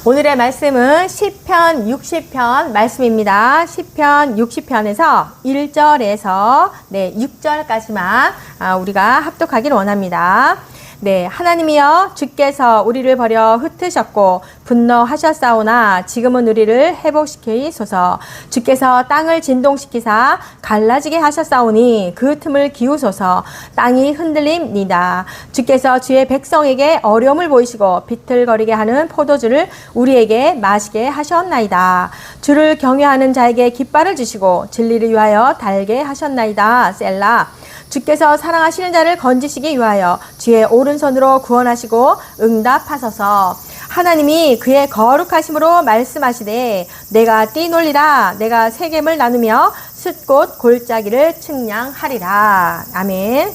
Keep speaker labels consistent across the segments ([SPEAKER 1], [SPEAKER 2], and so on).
[SPEAKER 1] 오늘의 말씀은 시편 60편 말씀입니다. 시편 60편에서 1절에서 6절까지만 우리가 합독하기를 원합니다. 네, 하나님이여 주께서 우리를 버려 흩으셨고 분노하셨사오나 지금은 우리를 회복시키소서. 주께서 땅을 진동시키사 갈라지게 하셨사오니 그 틈을 기우소서. 땅이 흔들립니다. 주께서 주의 백성에게 어려움을 보이시고 비틀거리게 하는 포도주를 우리에게 마시게 하셨나이다. 주를 경외하는 자에게 깃발을 주시고 진리를 위하여 달게 하셨나이다. 셀라. 주께서 사랑하시는 자를 건지시기 위하여 주의 오른손으로 구원하시고 응답하소서. 하나님이 그의 거룩하심으로 말씀하시되 내가 뛰놀리라. 내가 세겜을 나누며 숫꽃 골짜기를 측량하리라. 아멘.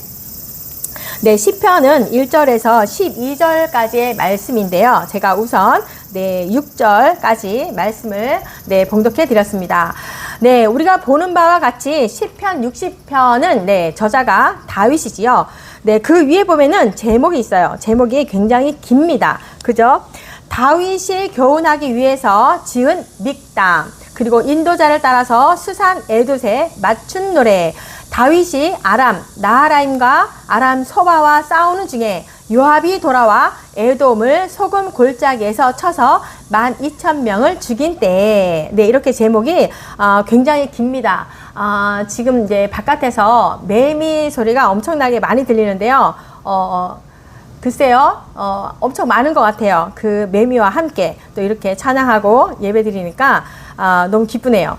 [SPEAKER 1] 네, 시편은 1절에서 12절까지의 말씀인데요. 제가 우선 6절까지 말씀을 봉독해 드렸습니다. 네, 우리가 보는 바와 같이 시편 60편은 저자가 다윗이지요. 네, 그 위에 보면은 제목이 있어요. 제목이 굉장히 깁니다. 그죠? 다윗이 교훈하기 위해서 지은 믹담, 그리고 인도자를 따라서 수산 에둣에 맞춘 노래, 다윗이 아람 나하라임과 아람 소바와 싸우는 중에 요압이 돌아와 에돔을 소금 골짜기에서 쳐서 12,000명을 죽인 때. 네, 이렇게 제목이 굉장히 깁니다. 지금 이제 바깥에서 매미 소리가 엄청나게 많이 들리는데요. 글쎄요, 엄청 많은 것 같아요. 그 매미와 함께 또 이렇게 찬양하고 예배 드리니까 너무 기쁘네요.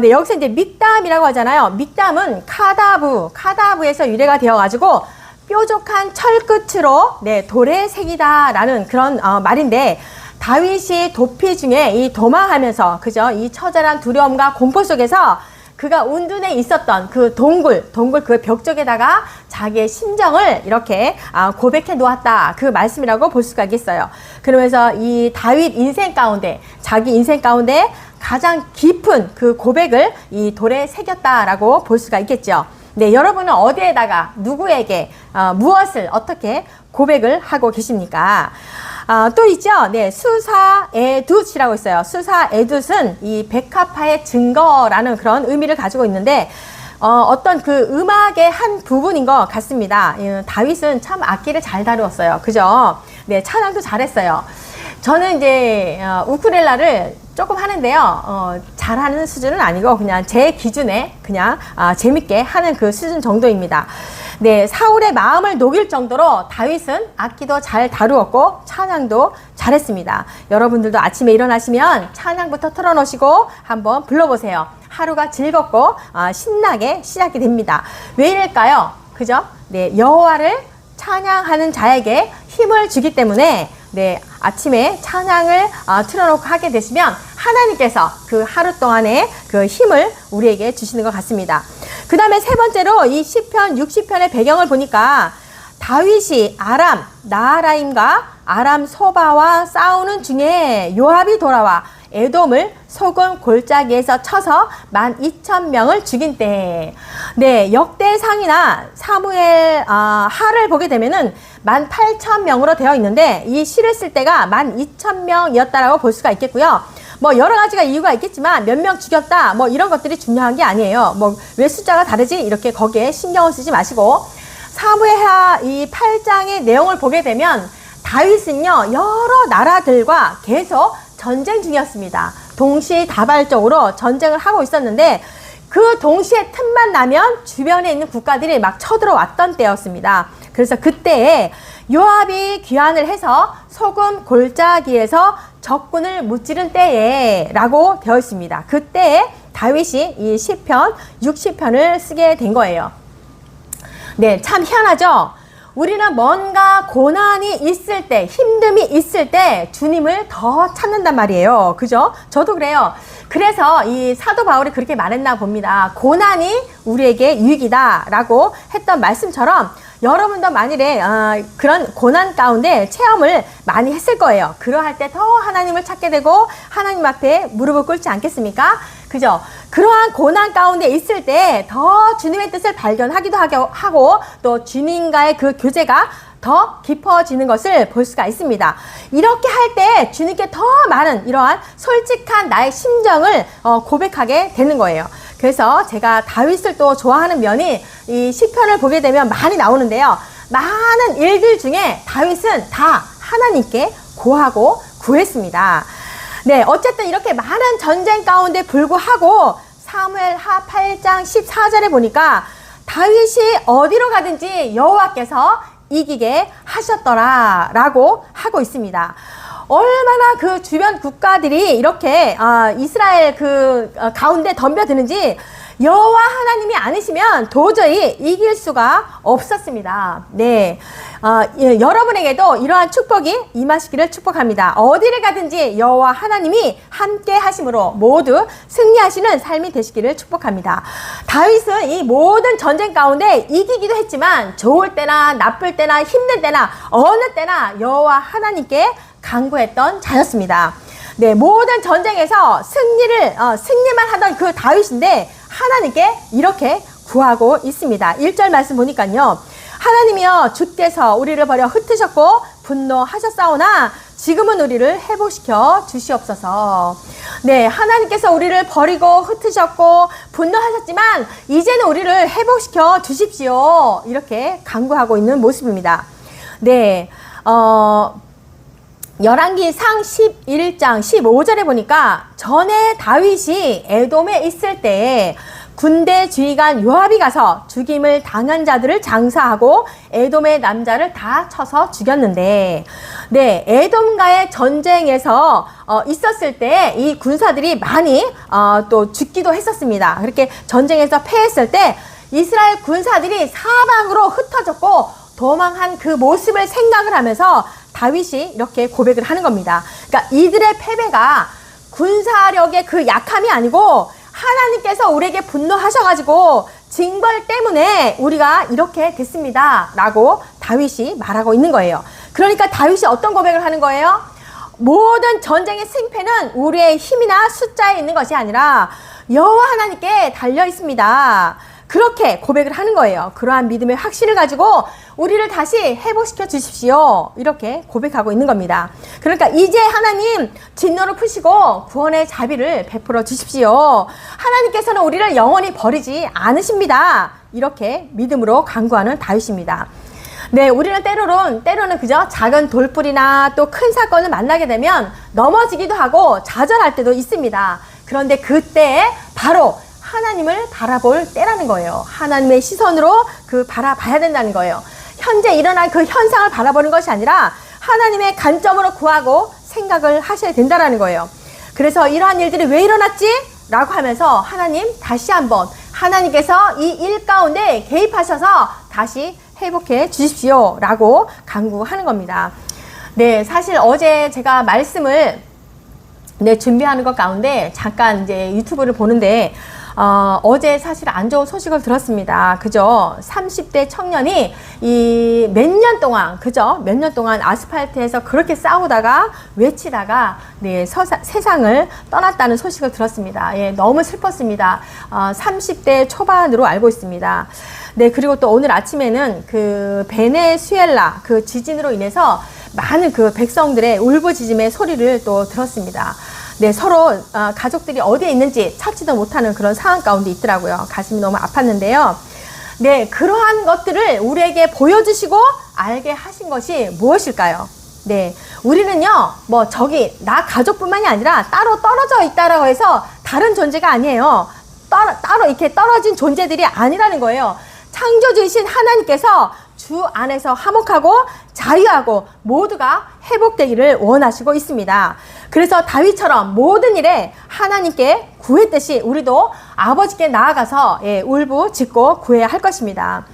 [SPEAKER 1] 네, 여기서 이제 믹담이라고 하잖아요. 믹담은 카다브에서 유래가 되어가지고 뾰족한 철끝으로 돌의 색이다라는 그런 말인데, 다윗이 도피 중에 이 도망하면서 그죠? 이 처절한 두려움과 공포 속에서 그가 운둔해 있었던 그 동굴 그 벽 쪽에다가 자기의 심정을 이렇게 고백해 놓았다, 그 말씀이라고 볼 수가 있겠어요. 그러면서 이 다윗 인생 가운데, 자기 인생 가운데 가장 깊은 그 고백을 이 돌에 새겼다라고 볼 수가 있겠죠. 네, 여러분은 어디에다가 누구에게 무엇을 어떻게 고백을 하고 계십니까? 또 있죠. 네, 수사에둣이라고 있어요. 수사에둣은 이 백합화의 증거라는 그런 의미를 가지고 있는데, 어떤 그 음악의 한 부분인 것 같습니다. 다윗은 참 악기를 잘 다루었어요. 그죠? 네, 찬양도 잘했어요. 저는 이제 우쿨렐라를 조금 하는데요. 잘하는 수준은 아니고 그냥 제 기준에 그냥 재밌게 하는 그 수준 정도입니다. 네, 사울의 마음을 녹일 정도로 다윗은 악기도 잘 다루었고 찬양도 잘했습니다. 여러분들도 아침에 일어나시면 찬양부터 틀어놓으시고 한번 불러보세요. 하루가 즐겁고 신나게 시작이 됩니다. 왜 이럴까요? 그죠? 네, 여호와를 찬양하는 자에게 힘을 주기 때문에, 네, 아침에 찬양을 틀어놓고 하게 되시면 하나님께서 그 하루 동안의 그 힘을 우리에게 주시는 것 같습니다. 그 다음에 세 번째로 이 시편 60편의 배경을 보니까 다윗이 아람 나하라임과 아람 소바와 싸우는 중에 요압이 돌아와 에돔을 소금 골짜기에서 쳐서 12,000명을 죽인 때. 네, 역대상이나 사무엘 하를 보게 되면은 18,000명으로 되어 있는데, 이 시를 쓸 때가 12,000명이었다라고 볼 수가 있겠고요. 뭐 여러 가지가 이유가 있겠지만 몇 명 죽였다 뭐 이런 것들이 중요한 게 아니에요. 뭐 왜 숫자가 다르지 이렇게 거기에 신경을 쓰지 마시고, 사무엘하 이 8장의 내용을 보게 되면 다윗은요 여러 나라들과 계속 전쟁 중이었습니다. 동시다발적으로 전쟁을 하고 있었는데, 그 동시에 틈만 나면 주변에 있는 국가들이 막 쳐들어왔던 때였습니다. 그래서 그때에 요압이 귀환을 해서 소금 골짜기에서 적군을 무찌른 때에 라고 되어 있습니다. 그때에 다윗이 이 시편 60편을 쓰게 된 거예요. 네, 참 희한하죠? 우리는 뭔가 고난이 있을 때, 힘듦이 있을 때 주님을 더 찾는단 말이에요. 그죠? 저도 그래요. 그래서 이 사도 바울이 그렇게 말했나 봅니다. 고난이 우리에게 유익이다 라고 했던 말씀처럼 여러분도 만일에 그런 고난 가운데 체험을 많이 했을 거예요. 그러할 때 더 하나님을 찾게 되고 하나님 앞에 무릎을 꿇지 않겠습니까? 그죠? 그러한 고난 가운데 있을 때 더 주님의 뜻을 발견하기도 하고 또 주님과의 그 교제가 더 깊어지는 것을 볼 수가 있습니다. 이렇게 할 때 주님께 더 많은 이러한 솔직한 나의 심정을 고백하게 되는 거예요. 그래서 제가 다윗을 또 좋아하는 면이 이 시편을 보게 되면 많이 나오는데요. 많은 일들 중에 다윗은 다 하나님께 고하고 구했습니다. 네, 어쨌든 이렇게 많은 전쟁 가운데 불구하고 사무엘하 8장 14절에 보니까 다윗이 어디로 가든지 여호와께서 이기게 하셨더라 라고 하고 있습니다. 얼마나 그 주변 국가들이 이렇게 이스라엘 가운데 덤벼드는지 여호와 하나님이 아니시면 도저히 이길 수가 없었습니다. 네, 여러분에게도 이러한 축복이 임하시기를 축복합니다. 어디를 가든지 여호와 하나님이 함께 하심으로 모두 승리하시는 삶이 되시기를 축복합니다. 다윗은 이 모든 전쟁 가운데 이기기도 했지만 좋을 때나 나쁠 때나 힘든 때나 어느 때나 여호와 하나님께 간구했던 자였습니다. 네, 모든 전쟁에서 승리만 하던 그 다윗인데 하나님께 이렇게 구하고 있습니다. 1절 말씀 보니까요. 하나님이여 주께서 우리를 버려 흩으셨고 분노하셨사오나 지금은 우리를 회복시켜 주시옵소서. 네, 하나님께서 우리를 버리고 흩으셨고 분노하셨지만 이제는 우리를 회복시켜 주십시오. 이렇게 간구하고 있는 모습입니다. 네, 열왕기상 11장 15절에 보니까 전에 다윗이 에돔에 있을 때 군대 지휘관 요압이 가서 죽임을 당한 자들을 장사하고 에돔의 남자를 다 쳐서 죽였는데, 네, 에돔과의 전쟁에서 있었을 때 이 군사들이 많이 또 죽기도 했었습니다. 그렇게 전쟁에서 패했을 때 이스라엘 군사들이 사방으로 흩어졌고 도망한 그 모습을 생각을 하면서 다윗이 이렇게 고백을 하는 겁니다. 그러니까 이들의 패배가 군사력의 그 약함이 아니고 하나님께서 우리에게 분노하셔가지고 징벌 때문에 우리가 이렇게 됐습니다 라고 다윗이 말하고 있는 거예요. 그러니까 다윗이 어떤 고백을 하는 거예요? 모든 전쟁의 승패는 우리의 힘이나 숫자에 있는 것이 아니라 여호와 하나님께 달려 있습니다. 그렇게 고백을 하는 거예요. 그러한 믿음의 확신을 가지고 우리를 다시 회복시켜 주십시오. 이렇게 고백하고 있는 겁니다. 그러니까 이제 하나님 진노를 푸시고 구원의 자비를 베풀어 주십시오. 하나님께서는 우리를 영원히 버리지 않으십니다. 이렇게 믿음으로 간구하는 다윗입니다. 네, 우리는 때로는 그저 작은 돌불이나 또 큰 사건을 만나게 되면 넘어지기도 하고 좌절할 때도 있습니다. 그런데 그때 바로 하나님을 바라볼 때라는 거예요. 하나님의 시선으로 바라봐야 된다는 거예요. 현재 일어난 그 현상을 바라보는 것이 아니라 하나님의 관점으로 구하고 생각을 하셔야 된다는 거예요. 그래서 이러한 일들이 왜 일어났지? 라고 하면서 하나님 다시 한번 하나님께서 이 일 가운데 개입하셔서 다시 회복해 주십시오 라고 간구하는 겁니다. 네, 사실 어제 제가 말씀을 준비하는 것 가운데 잠깐 이제 유튜브를 보는데 어제 사실 안 좋은 소식을 들었습니다. 그죠? 30대 청년이 몇 년 동안 아스팔트에서 그렇게 싸우다가 외치다가 세상을 떠났다는 소식을 들었습니다. 예, 너무 슬펐습니다. 30대 초반으로 알고 있습니다. 네, 그리고 또 오늘 아침에는 그 베네수엘라 그 지진으로 인해서 많은 그 백성들의 울부짖음의 소리를 또 들었습니다. 네, 서로 가족들이 어디에 있는지 찾지도 못하는 그런 상황 가운데 있더라고요. 가슴이 너무 아팠는데요. 네, 그러한 것들을 우리에게 보여주시고 알게 하신 것이 무엇일까요? 네, 우리는요, 나 가족뿐만이 아니라 따로 떨어져 있다라고 해서 다른 존재가 아니에요. 따로 이렇게 떨어진 존재들이 아니라는 거예요. 창조주이신 하나님께서 주 안에서 화목하고 자유하고 모두가 회복되기를 원하시고 있습니다. 그래서 다윗처럼 모든 일에 하나님께 구했듯이 우리도 아버지께 나아가서 울부짖고 구해야 할 것입니다.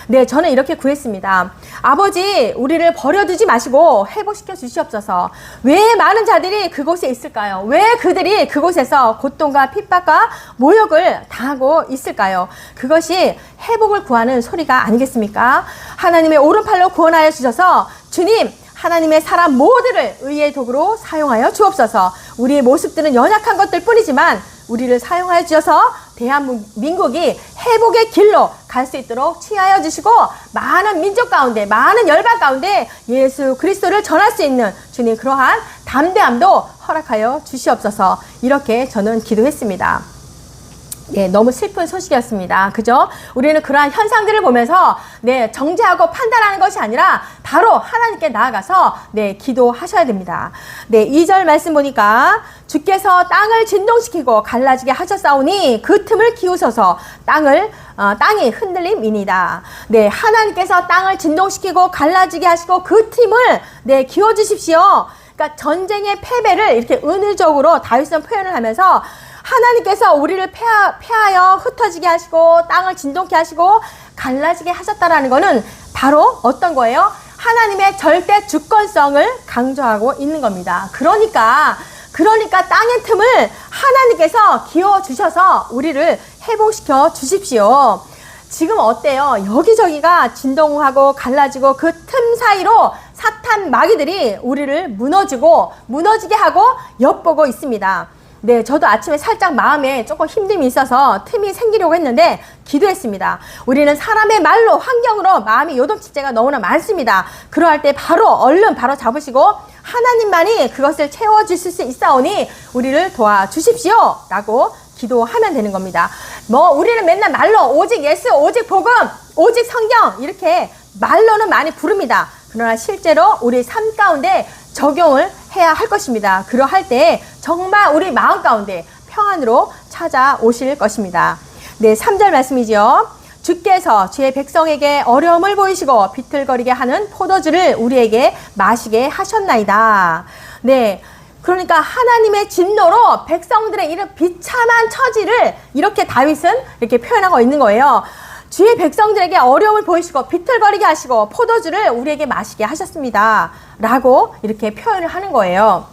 [SPEAKER 1] 네, 저는 이렇게 구했습니다. 아버지, 우리를 버려두지 마시고 회복시켜 주시옵소서. 왜 많은 자들이 그곳에 있을까요? 왜 그들이 그곳에서 고통과 핍박과 모욕을 당하고 있을까요? 그것이 회복을 구하는 소리가 아니겠습니까? 하나님의 오른팔로 구원하여 주셔서 주님, 하나님의 사람 모두를 의의 도구로 사용하여 주옵소서. 우리의 모습들은 연약한 것들 뿐이지만 우리를 사용하여 주셔서 대한민국이 회복의 길로 갈 수 있도록 치하여 주시고 많은 민족 가운데 많은 열방 가운데 예수 그리스도를 전할 수 있는 주님 그러한 담대함도 허락하여 주시옵소서. 이렇게 저는 기도했습니다. 네, 너무 슬픈 소식이었습니다. 그죠? 우리는 그러한 현상들을 보면서 정죄하고 판단하는 것이 아니라 바로 하나님께 나아가서 기도하셔야 됩니다. 2절 말씀 보니까 주께서 땅을 진동시키고 갈라지게 하셨사오니 그 틈을 키우소서. 땅이 흔들림이니이다. 하나님께서 땅을 진동시키고 갈라지게 하시고 그 틈을 키워 주십시오. 그러니까 전쟁의 패배를 이렇게 은유적으로 다윗은 표현을 하면서 하나님께서 우리를 패하여 흩어지게 하시고 땅을 진동케 하시고 갈라지게 하셨다라는 것은 바로 어떤 거예요? 하나님의 절대 주권성을 강조하고 있는 겁니다. 그러니까 땅의 틈을 하나님께서 기워주셔서 우리를 회복시켜 주십시오. 지금 어때요? 여기저기가 진동하고 갈라지고 그 틈 사이로 사탄 마귀들이 우리를 무너지게 하고 엿보고 있습니다. 저도 아침에 살짝 마음에 조금 힘듦이 있어서 틈이 생기려고 했는데 기도했습니다. 우리는 사람의 말로 환경으로 마음이 요동칠 때가 너무나 많습니다. 그러할 때 얼른 잡으시고 하나님만이 그것을 채워주실 수 있사오니 우리를 도와주십시오 라고 기도하면 되는 겁니다. 우리는 맨날 말로 오직 예수, 오직 복음, 오직 성경 이렇게 말로는 많이 부릅니다. 그러나 실제로 우리 삶 가운데 적용을 해야 할 것입니다. 그러할 때 정말 우리 마음 가운데 평안으로 찾아오실 것입니다. 3절 말씀이죠. 주께서 주의 백성에게 어려움을 보이시고 비틀거리게 하는 포도주를 우리에게 마시게 하셨나이다. 그러니까 하나님의 진노로 백성들의 이런 비참한 처지를 이렇게 다윗은 이렇게 표현하고 있는 거예요. 주의 백성들에게 어려움을 보이시고 비틀거리게 하시고 포도주를 우리에게 마시게 하셨습니다. 라고 이렇게 표현을 하는 거예요.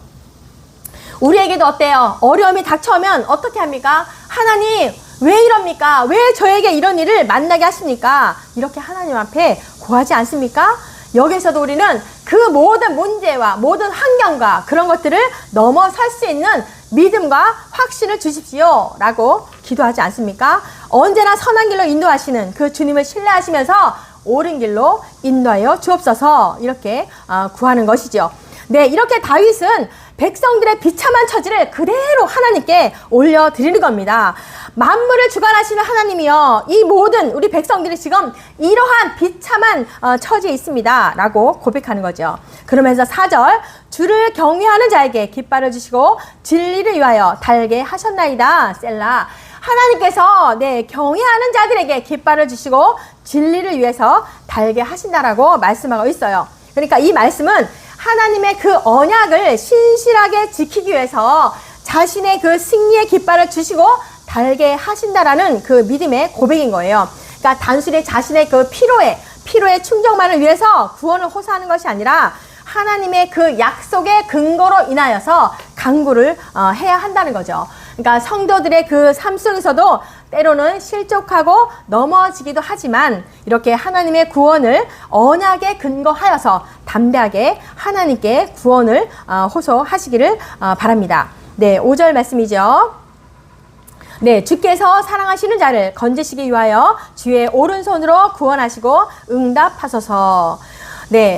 [SPEAKER 1] 우리에게도 어때요? 어려움이 닥쳐오면 어떻게 합니까? 하나님 왜 이럽니까? 왜 저에게 이런 일을 만나게 하십니까? 이렇게 하나님 앞에 구하지 않습니까? 여기서도 우리는 그 모든 문제와 모든 환경과 그런 것들을 넘어설 수 있는 믿음과 확신을 주십시오 라고 기도하지 않습니까? 언제나 선한 길로 인도하시는 그 주님을 신뢰하시면서 옳은 길로 인도하여 주옵소서 이렇게 구하는 것이죠. 이렇게 다윗은 백성들의 비참한 처지를 그대로 하나님께 올려드리는 겁니다. 만물을 주관하시는 하나님이여 이 모든 우리 백성들이 지금 이러한 비참한 처지에 있습니다 라고 고백하는 거죠. 그러면서 4절 주를 경외하는 자에게 깃발을 주시고 진리를 위하여 달게 하셨나이다. 셀라. 하나님께서 경외하는 자들에게 깃발을 주시고 진리를 위해서 달게 하신다라고 말씀하고 있어요. 그러니까 이 말씀은 하나님의 그 언약을 신실하게 지키기 위해서 자신의 그 승리의 깃발을 주시고 달게 하신다라는 그 믿음의 고백인 거예요. 그러니까 단순히 자신의 그 피로의 충족만을 위해서 구원을 호소하는 것이 아니라 하나님의 그 약속의 근거로 인하여서 간구를 해야 한다는 거죠. 그러니까 성도들의 그 삶 속에서도 때로는 실족하고 넘어지기도 하지만 이렇게 하나님의 구원을 언약에 근거하여서 담대하게 하나님께 구원을 호소하시기를 바랍니다. 5절 말씀이죠. 주께서 사랑하시는 자를 건지시기 위하여 주의 오른손으로 구원하시고 응답하소서.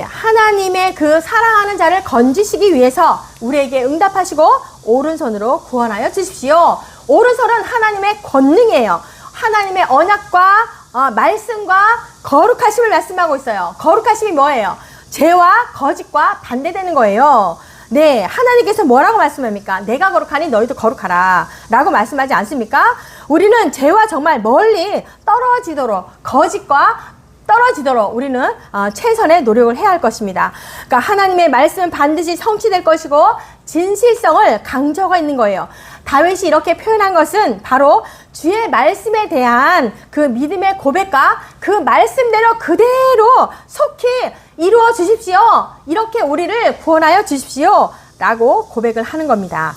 [SPEAKER 1] 하나님의 그 사랑하는 자를 건지시기 위해서 우리에게 응답하시고 오른손으로 구원하여 주십시오. 오른손은 하나님의 권능이에요. 하나님의 언약과 말씀과 거룩하심을 말씀하고 있어요. 거룩하심이 뭐예요? 죄와 거짓과 반대되는 거예요. 하나님께서 뭐라고 말씀합니까? 내가 거룩하니 너희도 거룩하라 라고 말씀하지 않습니까? 우리는 죄와 정말 멀리 떨어지도록 거짓과 떨어지도록 우리는 최선의 노력을 해야 할 것입니다. 그러니까 하나님의 말씀은 반드시 성취될 것이고 진실성을 강조하고 있는 거예요. 다윗이 이렇게 표현한 것은 바로 주의 말씀에 대한 그 믿음의 고백과 그 말씀대로 그대로 속히 이루어 주십시오. 이렇게 우리를 구원하여 주십시오. 라고 고백을 하는 겁니다.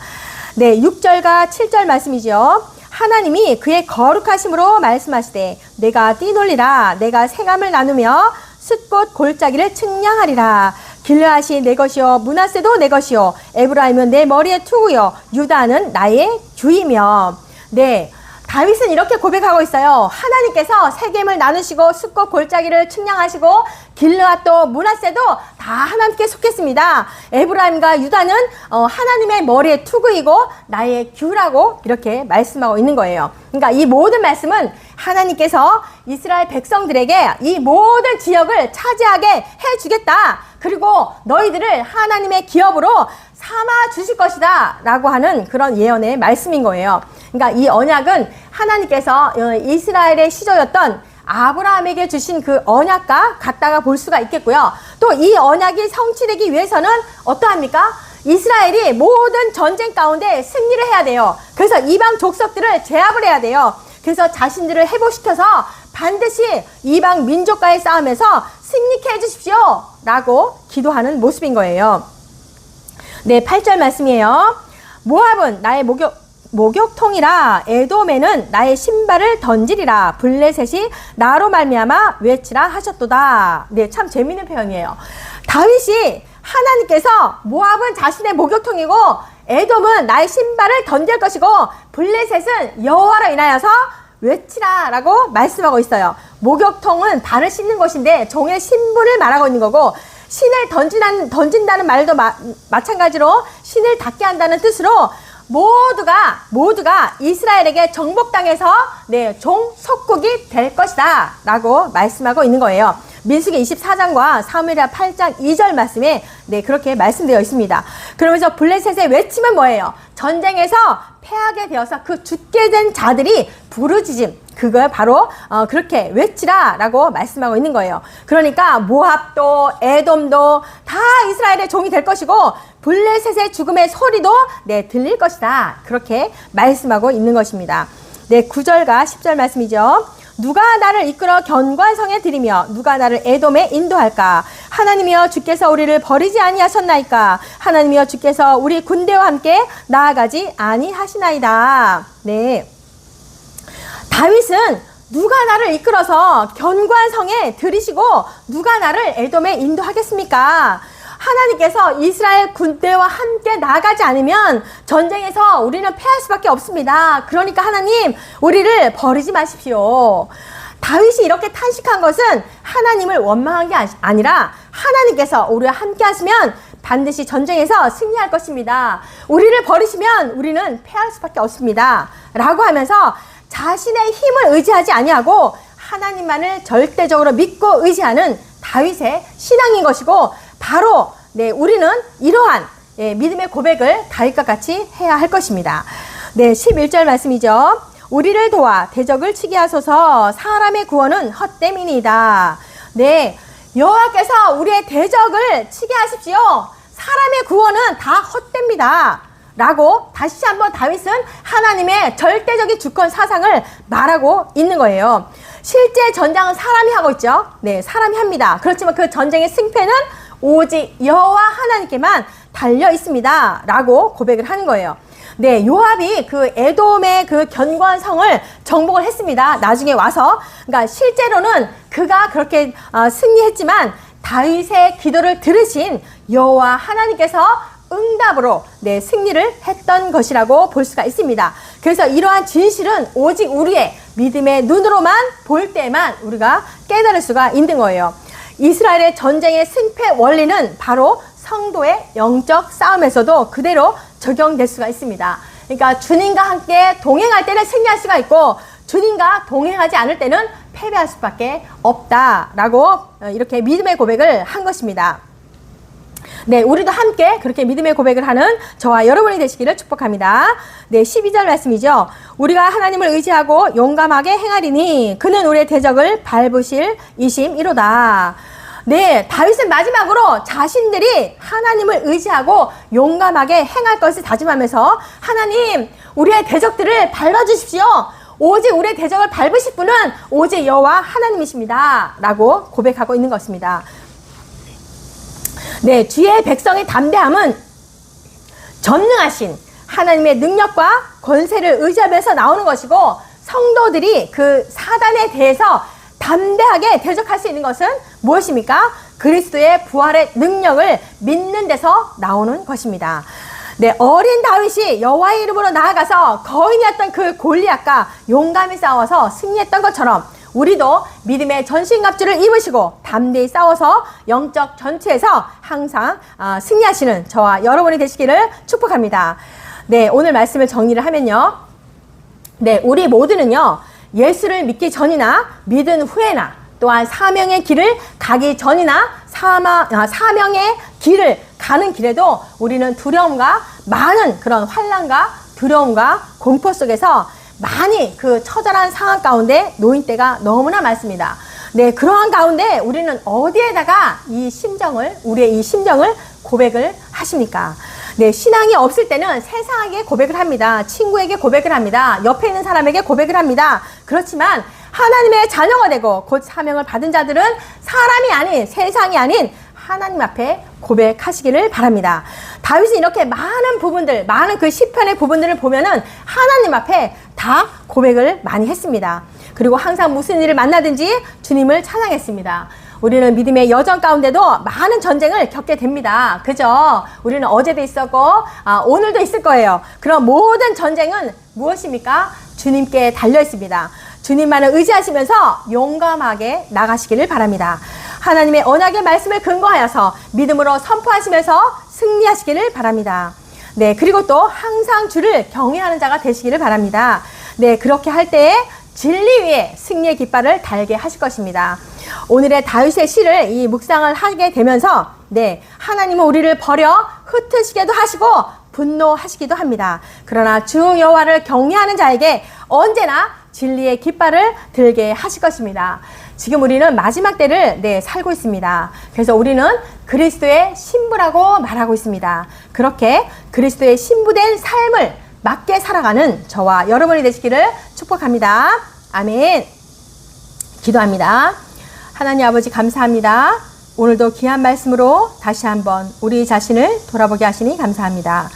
[SPEAKER 1] 6절과 7절 말씀이죠. 하나님이 그의 거룩하심으로 말씀하시되 내가 뛰놀리라 내가 생함을 나누며 숫꽃 골짜기를 측량하리라. 길르앗이 내 것이요 므낫세도 내 것이요 에브라임은 내 머리의 투구요 유다는 나의 주이며. 네. 다윗은 이렇게 고백하고 있어요. 하나님께서 세겜을 나누시고 숫곳 골짜기를 측량하시고 길르앗도 므낫세도 다 하나님께 속했습니다. 에브라임과 유다는 하나님의 머리에 투구이고 나의 규라고 이렇게 말씀하고 있는 거예요. 그러니까 이 모든 말씀은 하나님께서 이스라엘 백성들에게 이 모든 지역을 차지하게 해주겠다. 그리고 너희들을 하나님의 기업으로 삼아 주실 것이다 라고 하는 그런 예언의 말씀인 거예요. 그러니까 이 언약은 하나님께서 이스라엘의 시조였던 아브라함에게 주신 그 언약과 같다가 볼 수가 있겠고요. 또 이 언약이 성취되기 위해서는 어떠합니까? 이스라엘이 모든 전쟁 가운데 승리를 해야 돼요. 그래서 이방 족속들을 제압을 해야 돼요. 그래서 자신들을 회복시켜서 반드시 이방 민족과의 싸움에서 승리케 해주십시오 라고 기도하는 모습인 거예요. 네, 8절 말씀이에요. 모압은 나의 목욕통이라 에돔에는 나의 신발을 던지리라 블레셋이 나로 말미암아 외치라 하셨도다. 네, 참 재미있는 표현이에요. 다윗이 하나님께서 모압은 자신의 목욕통이고 에돔은 나의 신발을 던질 것이고 블레셋은 여호와로 인하여서 외치라 라고 말씀하고 있어요. 목욕통은 발을 씻는 것인데 종의 신분을 말하고 있는 거고 신을 던진다는 말도 마찬가지로 신을 닿게 한다는 뜻으로 모두가 이스라엘에게 정복당해서 종 속국이 될 것이다 라고 말씀하고 있는 거예요. 민수기 24장과 사무엘하 8장 2절 말씀에 그렇게 말씀되어 있습니다. 그러면서 블레셋의 외침은 뭐예요? 전쟁에서 패하게 되어서 그 죽게 된 자들이 부르짖음, 그걸 바로 그렇게 외치라 라고 말씀하고 있는 거예요. 그러니까 모압도 에돔도 다 이스라엘의 종이 될 것이고 블레셋의 죽음의 소리도 들릴 것이다. 그렇게 말씀하고 있는 것입니다. 9절과 10절 말씀이죠. 누가 나를 이끌어 견관성에 들이며 누가 나를 에돔에 인도할까? 하나님이여 주께서 우리를 버리지 아니하셨나이까? 하나님이여 주께서 우리 군대와 함께 나아가지 아니하시나이다. 네. 다윗은 누가 나를 이끌어서 견관성에 들이시고 누가 나를 에돔에 인도하겠습니까? 하나님께서 이스라엘 군대와 함께 나가지 않으면 전쟁에서 우리는 패할 수밖에 없습니다. 그러니까 하나님, 우리를 버리지 마십시오. 다윗이 이렇게 탄식한 것은 하나님을 원망한 게 아니라 하나님께서 우리와 함께 하시면 반드시 전쟁에서 승리할 것입니다. 우리를 버리시면 우리는 패할 수밖에 없습니다. 라고 하면서 자신의 힘을 의지하지 아니하고 하나님만을 절대적으로 믿고 의지하는 다윗의 신앙인 것이고 바로 우리는 이러한 믿음의 고백을 다윗과 같이 해야 할 것입니다. 11절 말씀이죠. 우리를 도와 대적을 치게 하소서. 사람의 구원은 헛됨이니이다. 여호와께서 우리의 대적을 치게 하십시오. 사람의 구원은 다 헛됩니다. 라고 다시 한번 다윗은 하나님의 절대적인 주권 사상을 말하고 있는 거예요. 실제 전장은 사람이 하고 있죠. 사람이 합니다. 그렇지만 그 전쟁의 승패는 오직 여호와 하나님께만 달려 있습니다. 라고 고백을 하는 거예요. 요압이 그 에돔의 그 견고한 성을 정복을 했습니다. 나중에 와서. 그러니까 실제로는 그가 그렇게 승리했지만 다윗의 기도를 들으신 여호와 하나님께서 응답으로 승리를 했던 것이라고 볼 수가 있습니다. 그래서 이러한 진실은 오직 우리의 믿음의 눈으로만 볼 때만 우리가 깨달을 수가 있는 거예요. 이스라엘의 전쟁의 승패 원리는 바로 성도의 영적 싸움에서도 그대로 적용될 수가 있습니다. 그러니까 주님과 함께 동행할 때는 승리할 수가 있고 주님과 동행하지 않을 때는 패배할 수밖에 없다라고 이렇게 믿음의 고백을 한 것입니다. 우리도 함께 그렇게 믿음의 고백을 하는 저와 여러분이 되시기를 축복합니다. 12절 말씀이죠. 우리가 하나님을 의지하고 용감하게 행하리니 그는 우리의 대적을 밟으실 이심이로다. 다윗은 마지막으로 자신들이 하나님을 의지하고 용감하게 행할 것을 다짐하면서 하나님, 우리의 대적들을 밟아주십시오. 오직 우리의 대적을 밟으실 분은 오직 여호와 하나님이십니다. 라고 고백하고 있는 것입니다. 주의 백성의 담대함은 전능하신 하나님의 능력과 권세를 의지하면서 나오는 것이고 성도들이 그 사단에 대해서 담대하게 대적할 수 있는 것은 무엇입니까? 그리스도의 부활의 능력을 믿는 데서 나오는 것입니다. 네, 어린 다윗이 여호와의 이름으로 나아가서 거인이었던 그 골리앗과 용감히 싸워서 승리했던 것처럼 우리도 믿음의 전신갑주를 입으시고 담대히 싸워서 영적 전투에서 항상 승리하시는 저와 여러분이 되시기를 축복합니다. 네, 오늘 말씀을 정리를 하면요. 네, 우리 모두는요, 예수를 믿기 전이나 믿은 후에나 또한 사명의 길을 가기 전이나 사명의 길을 가는 길에도 우리는 두려움과 많은 그런 환난과 두려움과 공포 속에서 많이 그 처절한 상황 가운데 놓인 때가 너무나 많습니다. 네, 그러한 가운데 우리는 어디에다가 우리의 이 심정을 고백을 하십니까? 네, 신앙이 없을 때는 세상에게 고백을 합니다. 친구에게 고백을 합니다. 옆에 있는 사람에게 고백을 합니다. 그렇지만 하나님의 자녀가 되고 곧 사명을 받은 자들은 사람이 아닌, 세상이 아닌 하나님 앞에 고백하시기를 바랍니다. 다윗이 이렇게 많은 부분들, 많은 그 시편의 부분들을 보면은 하나님 앞에 다 고백을 많이 했습니다. 그리고 항상 무슨 일을 만나든지 주님을 찬양했습니다. 우리는 믿음의 여정 가운데도 많은 전쟁을 겪게 됩니다. 그죠? 우리는 어제도 있었고 오늘도 있을 거예요. 그럼 모든 전쟁은 무엇입니까? 주님께 달려 있습니다. 주님만을 의지하시면서 용감하게 나가시기를 바랍니다. 하나님의 언약의 말씀을 근거하여서 믿음으로 선포하시면서 승리하시기를 바랍니다. 네, 그리고 또 항상 주를 경외하는 자가 되시기를 바랍니다. 네, 그렇게 할 때에 진리 위에 승리의 깃발을 달게 하실 것입니다. 오늘의 다윗의 시를 이 묵상을 하게 되면서 네, 하나님은 우리를 버려 흩으시게도 하시고 분노하시기도 합니다. 그러나 주 여호와를 경외하는 자에게 언제나 진리의 깃발을 들게 하실 것입니다. 지금 우리는 마지막 때를 살고 있습니다. 그래서 우리는 그리스도의 신부라고 말하고 있습니다. 그렇게 그리스도의 신부된 삶을 맞게 살아가는 저와 여러분이 되시기를 축복합니다. 아멘. 기도합니다. 하나님 아버지 감사합니다. 오늘도 귀한 말씀으로 다시 한번 우리 자신을 돌아보게 하시니 감사합니다.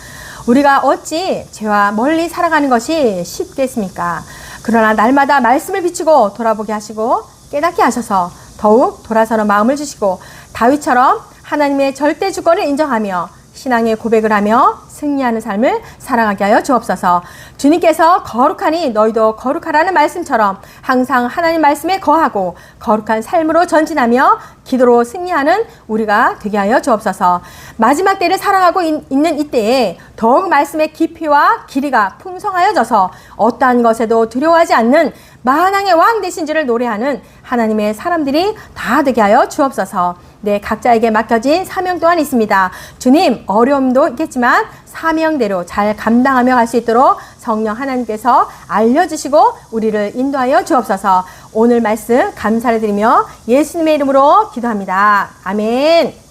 [SPEAKER 1] 우리가 어찌 죄와 멀리 살아가는 것이 쉽겠습니까? 그러나 날마다 말씀을 비추고 돌아보게 하시고 깨닫게 하셔서 더욱 돌아서는 마음을 주시고 다윗처럼 하나님의 절대 주권을 인정하며 신앙의 고백을 하며 승리하는 삶을 살아가게 하여 주옵소서. 주님께서 거룩하니 너희도 거룩하라는 말씀처럼 항상 하나님 말씀에 거하고 거룩한 삶으로 전진하며 기도로 승리하는 우리가 되게 하여 주옵소서. 마지막 때를 살아가고 있는 이때에 더욱 말씀의 깊이와 길이가 풍성하여져서 어떠한 것에도 두려워하지 않는 만왕의 왕 되신 줄을 노래하는 하나님의 사람들이 다 되게 하여 주옵소서. 네, 각자에게 맡겨진 사명 또한 있습니다. 주님, 어려움도 있겠지만 사명대로 잘 감당하며 갈 수 있도록 성령 하나님께서 알려주시고 우리를 인도하여 주옵소서. 오늘 말씀 감사를 드리며 예수님의 이름으로 기도합니다. 아멘.